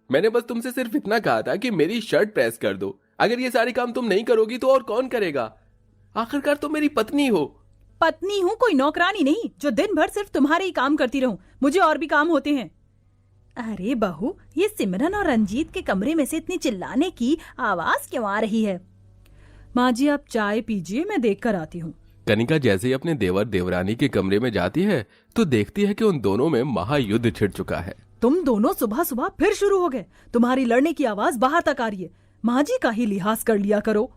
मैंने बस तुमसे सिर्फ इतना कहा था कि मेरी शर्ट प्रेस कर दो। अगर ये सारे काम तुम नहीं करोगी तो और कौन करेगा? आखिरकार तुम मेरी पत्नी हो। पत्नी हूँ, कोई नौकरानी नहीं जो दिन भर सिर्फ तुम्हारे ही काम करती रहूं। मुझे और भी काम होते हैं। अरे बहू, ये सिमरन और रंजीत के कमरे में से इतनी चिल्लाने की आवाज क्यों आ रही है? माँ जी आप चाय पीजिए, मैं देख कर आती हूँ। कनिका जैसे ही अपने देवर देवरानी के कमरे में जाती है तो देखती है कि उन दोनों में महायुद्ध छिड़ चुका है। तुम दोनों सुबह सुबह फिर शुरू हो गए। तुम्हारी लड़ने की आवाज बाहर तक आ रही है। माँ जी का ही लिहाज कर लिया करो।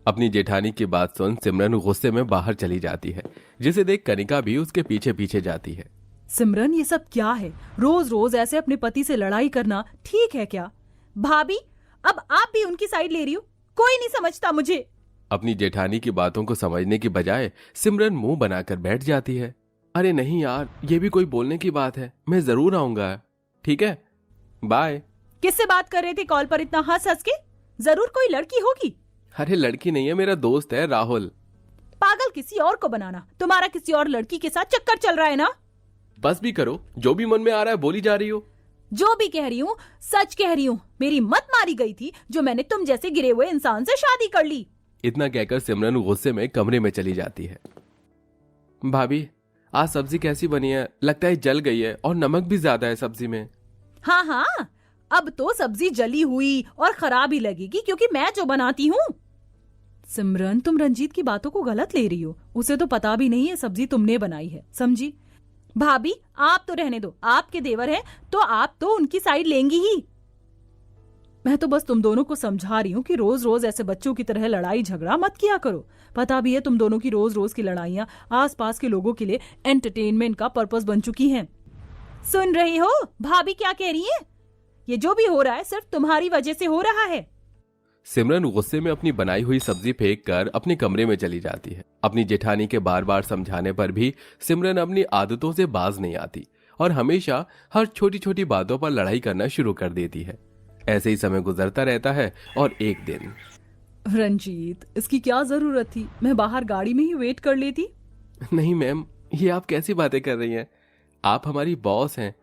अपनी जेठानी की बात सुन सिमरन गुस्से में बाहर चली जाती है, जिसे देख कनिका भी उसके पीछे पीछे जाती है। सिमरन ये सब क्या है? रोज रोज ऐसे अपने पति से लड़ाई करना ठीक है क्या? भाभी, अब आप भी उनकी साइड ले रही हो। कोई नहीं समझता मुझे। अपनी जेठानी की बातों को समझने की बजाय सिमरन मुंह बनाकर बैठ जाती है। अरे नहीं यार, ये भी कोई बोलने की बात है। मैं जरूर आऊंगा, ठीक है, बाय। किससे बात कर रहे थे कॉल पर इतना हंस हंस के? जरूर कोई लड़की होगी। अरे लड़की नहीं है, मेरा दोस्त है राहुल। पागल किसी और को बनाना। तुम्हारा किसी और लड़की के साथ चक्कर चल रहा है ना? बस भी करो, जो भी मन में आ रहा है बोली जा रही हो। जो भी कह रही हूँ सच कह रही हूँ। मेरी मत मारी गई थी जो मैंने तुम जैसे गिरे हुए इंसान से शादी कर ली। इतना कहकर सिमरन गुस्से में कमरे में चली जाती है। भाभी, आज सब्जी कैसी बनी है? लगता है जल गई है और नमक भी ज्यादा है सब्जी में। हाँ हाँ, अब तो सब्जी जली हुई और खराब ही लगेगी क्योंकि मैं जो बनाती हूँ। सिमरन, तुम रंजीत की बातों को गलत ले रही हो। उसे तो पता भी नहीं है सब्जी तुमने बनाई है, समझी? भाभी आप तो रहने दो, आपके देवर हैं तो आप तो उनकी साइड लेंगी ही। मैं तो बस तुम दोनों को समझा रही हूँ कि रोज रोज ऐसे बच्चों की तरह लड़ाई झगड़ा मत किया करो। पता भी है तुम दोनों की रोज रोज की लड़ाइयाँ आसपास के लोगों के लिए एंटरटेनमेंट का पर्पस बन चुकी हैं। सुन रही हो भाभी क्या कह रही है? ये जो भी हो रहा है सिर्फ तुम्हारी वजह से हो रहा है। सिमरन गुस्से में अपनी बनाई हुई सब्जी फेंक कर अपने कमरे में चली जाती है। अपनी जेठानी के बार बार समझाने पर भी सिमरन अपनी आदतों से बाज नहीं आती और हमेशा हर छोटी छोटी बातों पर लड़ाई करना शुरू कर देती है। ऐसे ही समय गुजरता रहता है और एक दिन। रंजीत, इसकी क्या जरूरत थी? मैं बाहर गाड़ी में ही वेट कर लेती। नहीं मैम, ये आप कैसी बातें कर रही हैं? आप हमारी बॉस हैं।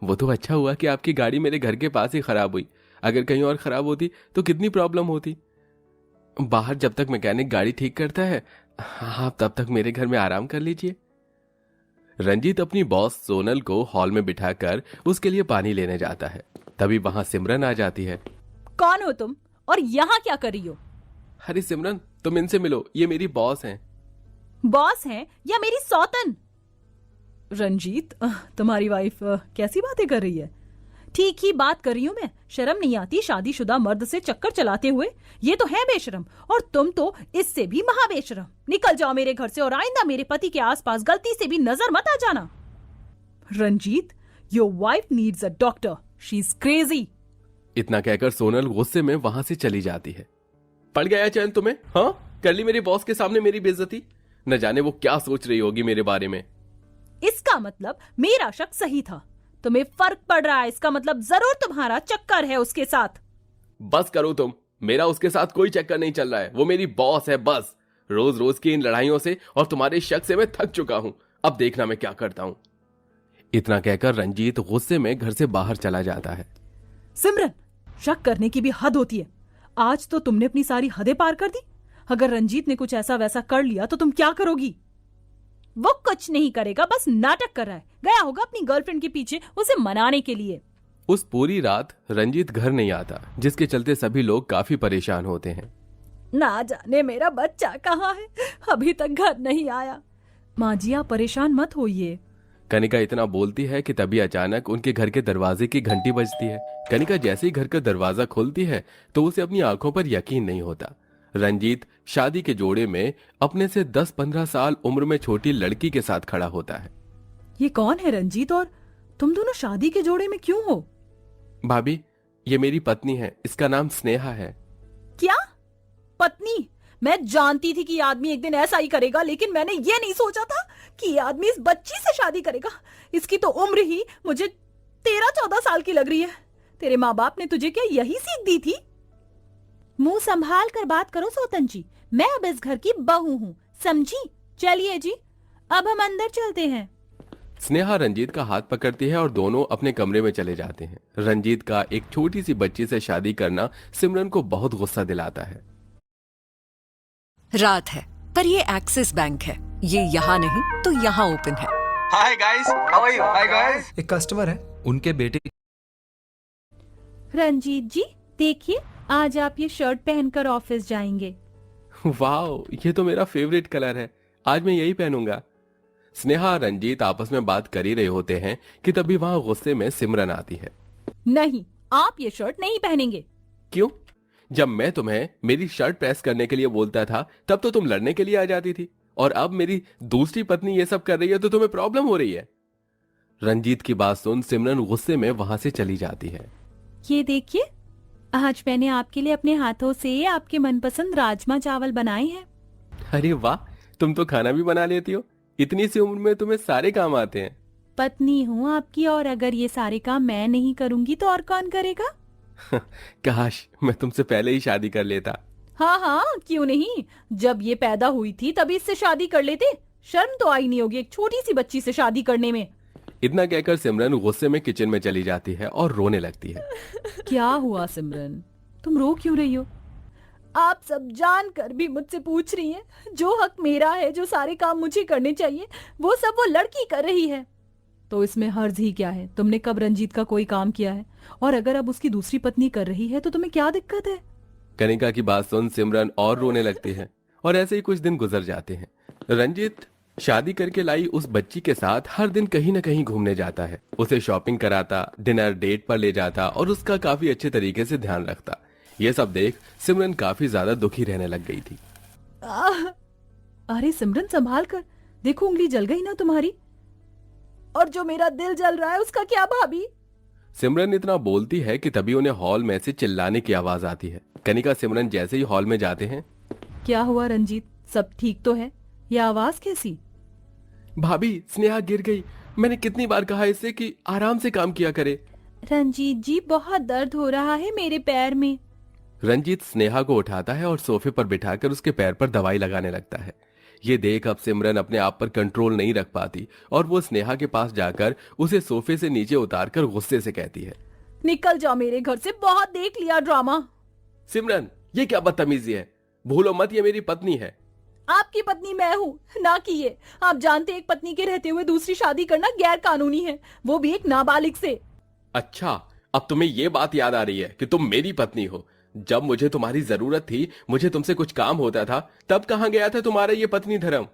वो तो अच्छा हुआ कि आपकी गाड़ी मेरे घर के पास ही खराब हुई। अगर कहीं और खराब होती तो कितनी प्रॉब्लम होती। बाहर जब तक मैकेनिक गाड़ी ठीक करता है, आप तब तक मेरे घर में आराम कर लीजिए। रंजीत अपनी बॉस सोनल को हॉल में बिठाकर उसके लिए पानी लेने जाता है। तभी वहां सिमरन आ जाती है। कौन हो तुम और यहाँ क्या कर रही हो? अरे सिमरन, तुम इनसे मिलो, ये मेरी बॉस हैं। बॉस हैं या मेरी सौतन? रंजीत, तुम्हारी वाइफ कैसी बातें कर रही है? ठीक ही बात कर रही हूँ मैं। शर्म नहीं आती शादीशुदा मर्द से चक्कर चलाते हुए? ये तो है बेशरम और तुम तो इससे भी महाबेशरम। निकल जाओ मेरे घर से और आइंदा मेरे पति के आसपास गलती से भी नजर मत आ जाना। Ranjit, your wife needs a doctor, she is crazy. इतना कहकर सोनल गुस्से में वहां से चली जाती है। पड़ गया चैन तुम्हें? हाँ, कर ली मेरी बॉस के सामने मेरी बेइज्जती। न जाने वो क्या सोच रही होगी मेरे बारे में। इसका मतलब मेरा शक सही था। तुम्हें फर्क पड़ रहा है, इसका मतलब जरूर तुम्हारा चक्कर है उसके साथ। बस करो तुम, मेरा उसके साथ कोई चक्कर नहीं चल रहा है। वो मेरी बॉस है बस। रोज रोज की इन लड़ाइयों से और तुम्हारे शक से मैं थक चुका हूं। अब देखना मैं क्या करता हूं। इतना कहकर रंजीत गुस्से में घर से बाहर चला जाता है। सिमरन, शक करने की भी हद होती है। आज तो तुमने अपनी सारी हदें पार कर दी। अगर रंजीत ने कुछ ऐसा वैसा कर लिया तो तुम क्या करोगी? वो कुछ नहीं करेगा, बस नाटक कर रहा है। गया होगा अपनी गर्लफ्रेंड के पीछे उसे मनाने के लिए। उस पूरी रात रंजीत घर नहीं आता, जिसके चलते सभी लोग काफी परेशान होते हैं। ना जाने मेरा बच्चा कहाँ है, अभी तक घर नहीं आया। माँ जी आप परेशान मत होइए। कनिका इतना बोलती है कि तभी अचानक उनके घर के दरवाजे की घंटी बजती है। कनिका जैसे ही घर का दरवाजा खोलती है तो उसे अपनी आंखों पर यकीन नहीं होता। रंजीत शादी के जोड़े में अपने से 10-15 साल उम्र में छोटी लड़की के साथ खड़ा होता है। ये कौन है रंजीत, और तुम दोनों शादी के जोड़े में क्यों हो? भाभी, ये मेरी पत्नी है, इसका नाम स्नेहा है। क्या पत्नी? मैं जानती थी कि ये आदमी एक दिन ऐसा ही करेगा, लेकिन मैंने ये नहीं सोचा था कि ये आदमी इस बच्ची से शादी करेगा। इसकी तो उम्र ही मुझे 13-14 साल की लग रही है। तेरे माँ बाप ने तुझे क्या यही सीख दी थी? मुंह संभाल कर बात करो सौतन जी, मैं अब इस घर की बहू हूँ, समझी? चलिए जी, अब हम अंदर चलते हैं। स्नेहा रंजीत का हाथ पकड़ती है और दोनों अपने कमरे में चले जाते हैं। रंजीत का एक छोटी सी बच्ची से शादी करना सिमरन को बहुत गुस्सा दिलाता है। रात है पर ये एक्सिस बैंक है, ये यहाँ नहीं तो यहाँ ओपन है। Hi guys, how are you? Hi guys. एक कस्टमर है, उनके बेटे। रंजीत जी देखिए, आज आप ये शर्ट पहनकर ऑफिस जाएंगे। वाह, ये तो मेरा फेवरेट कलर है, आज मैं यही पहनूंगा। स्नेहा और रंजीत आपस में बात कर ही रहे होते हैं कि तभी वहां गुस्से में सिमरन आती है। नहीं, आप ये शर्ट नहीं पहनेंगे। क्यों? जब मैं तुम्हें मेरी शर्ट प्रेस करने के लिए बोलता था तब तो तुम लड़ने के लिए आ जाती थी, और अब मेरी दूसरी पत्नी ये सब कर रही है तो तुम्हें प्रॉब्लम हो रही है। रंजीत की बात सुन सिमरन गुस्से में वहां से चली जाती है। ये देखिए, आज मैंने आपके लिए अपने हाथों से आपके मनपसंद राजमा चावल बनाए हैं। अरे वाह, तुम तो खाना भी बना लेती हो, इतनी सी उम्र में तुम्हें सारे काम आते हैं। पत्नी हूँ आपकी, और अगर ये सारे काम मैं नहीं करूंगी तो और कौन करेगा? काश मैं तुमसे पहले ही शादी कर लेता। हाँ हाँ, क्यों नहीं, जब ये पैदा हुई थी तभी इससे शादी कर लेते। शर्म तो आई नहीं होगी एक छोटी सी बच्ची से शादी करने में। इतना कहकर सिमरन गुस्से में किचन में चली जाती है और रोने लगती है। क्या हुआ सिमरन, तुम रो क्यों रही हो? आप सब जानकर भी मुझसे पूछ रही हैं, जो हक मेरा है, जो सारे काम मुझे करने चाहिए, वो सब वो लड़की कर रही है। तो इसमें हर्ज ही क्या है? तुमने कब रंजीत का कोई काम किया है? और अगर अब उसकी दूसरी पत्नी कर रही है तो तुम्हें क्या दिक्कत है? कनिका की बात सुन सिमरन और रोने लगती है, और ऐसे ही कुछ दिन गुजर जाते हैं। रंजीत शादी करके लाई उस बच्ची के साथ हर दिन कहीं न कहीं घूमने जाता है, उसे शॉपिंग कराता, डिनर डेट पर ले जाता और उसका काफी अच्छे तरीके से ध्यान रखता। ये सब देख सिमरन काफी ज्यादा दुखी रहने लग गई थी। अरे सिमरन संभाल कर, देखो उंगली जल गई ना तुम्हारी। और जो मेरा दिल जल रहा है उसका क्या भाभी? सिमरन इतना बोलती है कि तभी उन्हें हॉल में से चिल्लाने की आवाज आती है। कनिका सिमरन जैसे ही हॉल में जाते हैं। क्या हुआ रंजीत, सब ठीक तो है? ये आवाज कैसी? भाभी, स्नेहा गिर गई। मैंने कितनी बार कहा इससे कि आराम से काम किया करे। रंजीत जी, बहुत दर्द हो रहा है मेरे पैर में। रंजीत स्नेहा को उठाता है और सोफे पर बिठाकर उसके पैर पर दवाई लगाने लगता है। ये देख अब सिमरन अपने आप पर कंट्रोल नहीं रख पाती और वो स्नेहा के पास जाकर उसे सोफे से नीचे उतारकर गुस्से से कहती है, निकल जाओ मेरे घर से, बहुत देख लिया ड्रामा। सिमरन, ये क्या बदतमीजी है? भूलो मत, ये मेरी पत्नी है। आपकी पत्नी मैं हूँ, ना कि ये। आप जानते हैं एक पत्नी के रहते हुए दूसरी शादी करना गैर कानूनी है, वो भी एक नाबालिग से। अच्छा, अब तुम्हें ये बात याद आ रही है कि तुम मेरी पत्नी हो। जब मुझे तुम्हारी जरूरत थी, मुझे तुमसे कुछ काम होता था, तब कहां गया था तुम्हारा ये पत्नी धर्म?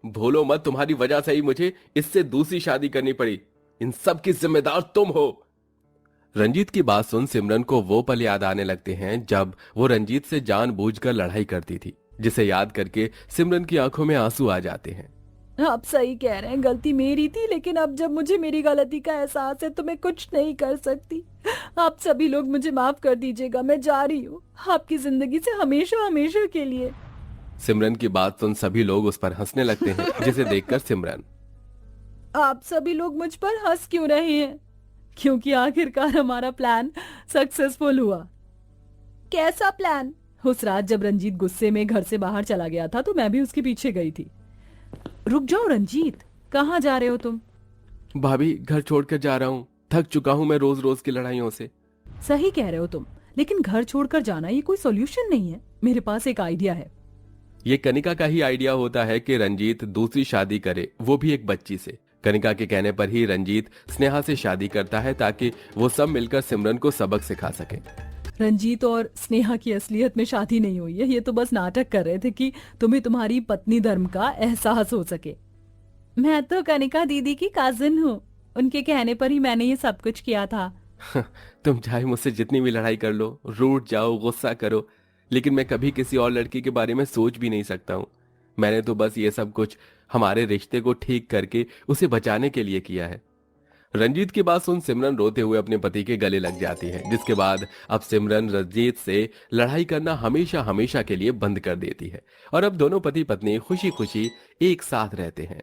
भूलो मत, तुम्हारी वजह से ही मुझे इससे दूसरी शादी करनी पड़ी। इन सब की जिम्मेदार तुम हो। रंजीत की बात सुन सिमरन को वो पल याद आने लगते हैं जब वो रंजीत से जानबूझकर लड़ाई करती थी, जिसे याद करके सिमरन की आंखों में आंसू आ जाते हैं। आप सही कह रहे हैं, गलती मेरी थी, लेकिन अब जब मुझे मेरी गलती का एहसास है तो मैं कुछ नहीं कर सकती। आप सभी लोग मुझे माफ कर दीजिएगा, मैं जा रही हूँ आपकी जिंदगी से हमेशा हमेशा के लिए। सिमरन की बात सुन सभी लोग उस पर हंसने लगते हैं, जिसे देखकर सिमरन, आप सभी लोग मुझ पर हंस क्यों रहे हैं? क्योंकि आखिरकार हमारा प्लान सक्सेसफुल हुआ। कैसा प्लान? उस रात जब रंजीत गुस्से में घर से बाहर चला गया था तो मैं भी उसके पीछे गई थी। रुक जाओ रंजीत, कहाँ जा रहे हो तुम? भाभी, घर छोड़कर जा रहा हूँ, थक चुका हूँ मैं रोज रोज की लड़ाइयों से। सही कह रहे हो तुम, लेकिन घर छोड़कर जाना ये कोई सॉल्यूशन नहीं है। मेरे पास एक आइडिया है। ये कनिका का ही आइडिया होता है कि रंजीत दूसरी शादी करे, वो भी एक बच्ची से। कनिका के कहने पर ही रंजीत स्नेहा से शादी करता है ताकि वो सब मिलकर सिमरन को सबक सिखा सके। रंजीत और स्नेहा की असलियत में शादी नहीं हुई है, ये तो बस नाटक कर रहे थे कि तुम्हें तुम्हारी पत्नी धर्म का एहसास हो सके। मैं तो कनिका दीदी की काजिन हूँ, उनके कहने पर ही मैंने ये सब कुछ किया था। तुम चाहे मुझसे जितनी भी लड़ाई कर लो, रूठ जाओ, गुस्सा करो, लेकिन मैं कभी किसी और लड़की के बारे में सोच भी नहीं सकता हूँ। मैंने तो बस ये सब कुछ हमारे रिश्ते को ठीक करके उसे बचाने के लिए किया है। रंजीत की बात सुन सिमरन रोते हुए अपने पति के गले लग जाती है, जिसके बाद अब सिमरन रंजीत से लड़ाई करना हमेशा हमेशा के लिए बंद कर देती है और अब दोनों पति पत्नी खुशी खुशी एक साथ रहते हैं।